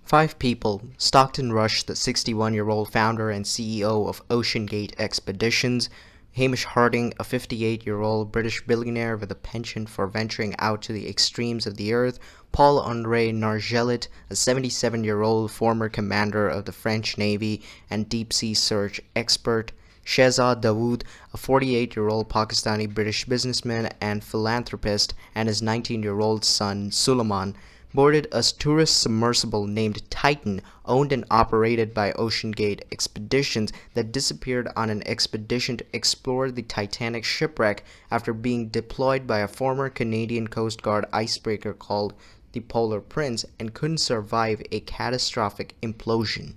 Five people: Stockton Rush, the 61-year-old founder and CEO of OceanGate Expeditions; Hamish Harding, a 58-year-old British billionaire with a penchant for venturing out to the extremes of the earth; Paul-Henri Nargeolet, a 77-year-old former commander of the French Navy and deep-sea search expert; Shehzad Dawood, a 48-year-old Pakistani-British businessman and philanthropist, and his 19-year-old son Suleiman, boarded a tourist submersible named Titan, owned and operated by OceanGate Expeditions, that disappeared on an expedition to explore the Titanic shipwreck after being deployed by a former Canadian Coast Guard icebreaker called the Polar Prince and couldn't survive a catastrophic implosion.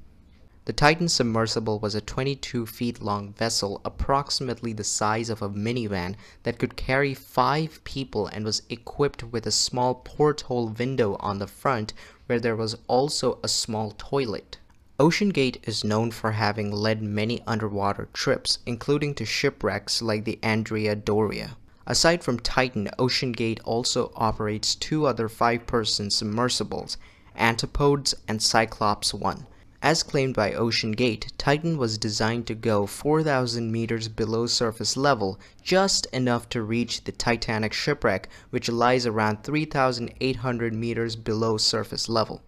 The Titan submersible was a 22-feet-long vessel approximately the size of a minivan that could carry 5 people and was equipped with a small porthole window on the front where there was also a small toilet. OceanGate is known for having led many underwater trips, including to shipwrecks like the Andrea Doria. Aside from Titan, OceanGate also operates 2 other 5-person submersibles, Antipodes and Cyclops 1. As claimed by OceanGate, Titan was designed to go 4,000 meters below surface level, just enough to reach the Titanic shipwreck, which lies around 3,800 meters below surface level.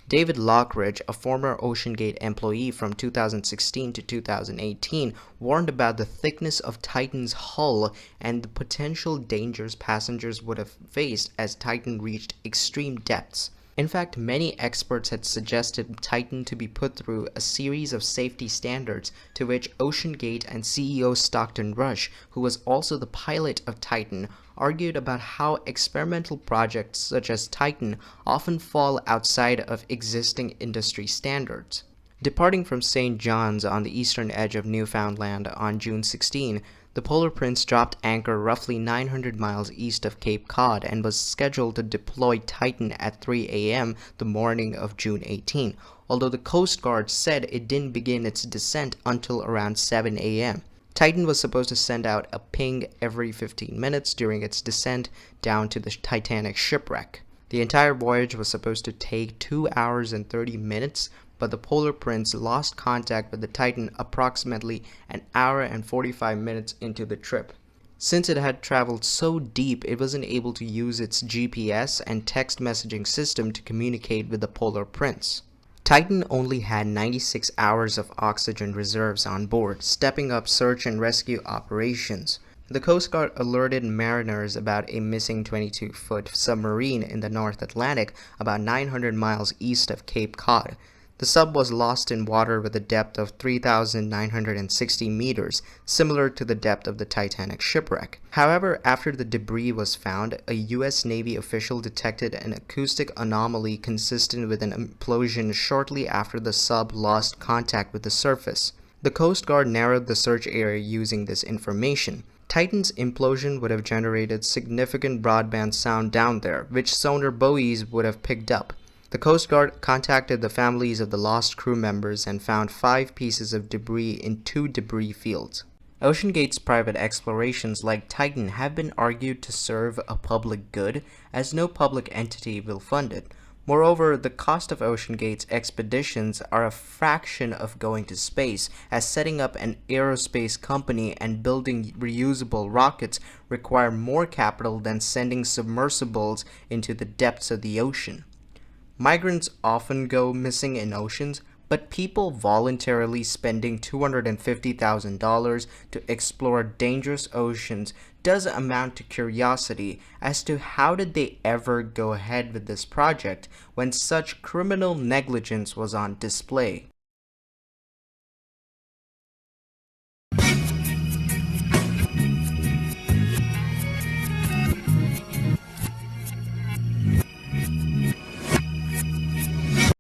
David Lockridge, a former OceanGate employee from 2016 to 2018, warned about the thickness of Titan's hull and the potential dangers passengers would have faced as Titan reached extreme depths. In fact, many experts had suggested Titan to be put through a series of safety standards, to which OceanGate and CEO Stockton Rush, who was also the pilot of Titan, argued about how experimental projects such as Titan often fall outside of existing industry standards. Departing from St. John's on the eastern edge of Newfoundland on June 16, the Polar Prince dropped anchor roughly 900 miles east of Cape Cod and was scheduled to deploy Titan at 3 a.m. the morning of June 18, although the Coast Guard said it didn't begin its descent until around 7 a.m. Titan was supposed to send out a ping every 15 minutes during its descent down to the Titanic shipwreck. The entire voyage was supposed to take 2 hours and 30 minutes, but the Polar Prince lost contact with the Titan approximately an hour and 45 minutes into the trip. Since it had traveled so deep, it wasn't able to use its GPS and text messaging system to communicate with the Polar Prince. Titan only had 96 hours of oxygen reserves on board, stepping up search and rescue operations. The Coast Guard alerted mariners about a missing 22-foot submarine in the North Atlantic about 900 miles east of Cape Cod. The sub was lost in water with a depth of 3,960 meters, similar to the depth of the Titanic shipwreck. However, after the debris was found, a U.S. Navy official detected an acoustic anomaly consistent with an implosion shortly after the sub lost contact with the surface. The Coast Guard narrowed the search area using this information. Titan's implosion would have generated significant broadband sound down there, which sonar buoys would have picked up. The Coast Guard contacted the families of the lost crew members and found 5 pieces of debris in 2 debris fields. OceanGate's private explorations like Titan have been argued to serve a public good, as no public entity will fund it. Moreover, the cost of OceanGate's expeditions are a fraction of going to space, as setting up an aerospace company and building reusable rockets require more capital than sending submersibles into the depths of the ocean. Migrants often go missing in oceans, but people voluntarily spending $250,000 to explore dangerous oceans does amount to curiosity as to how did they ever go ahead with this project when such criminal negligence was on display.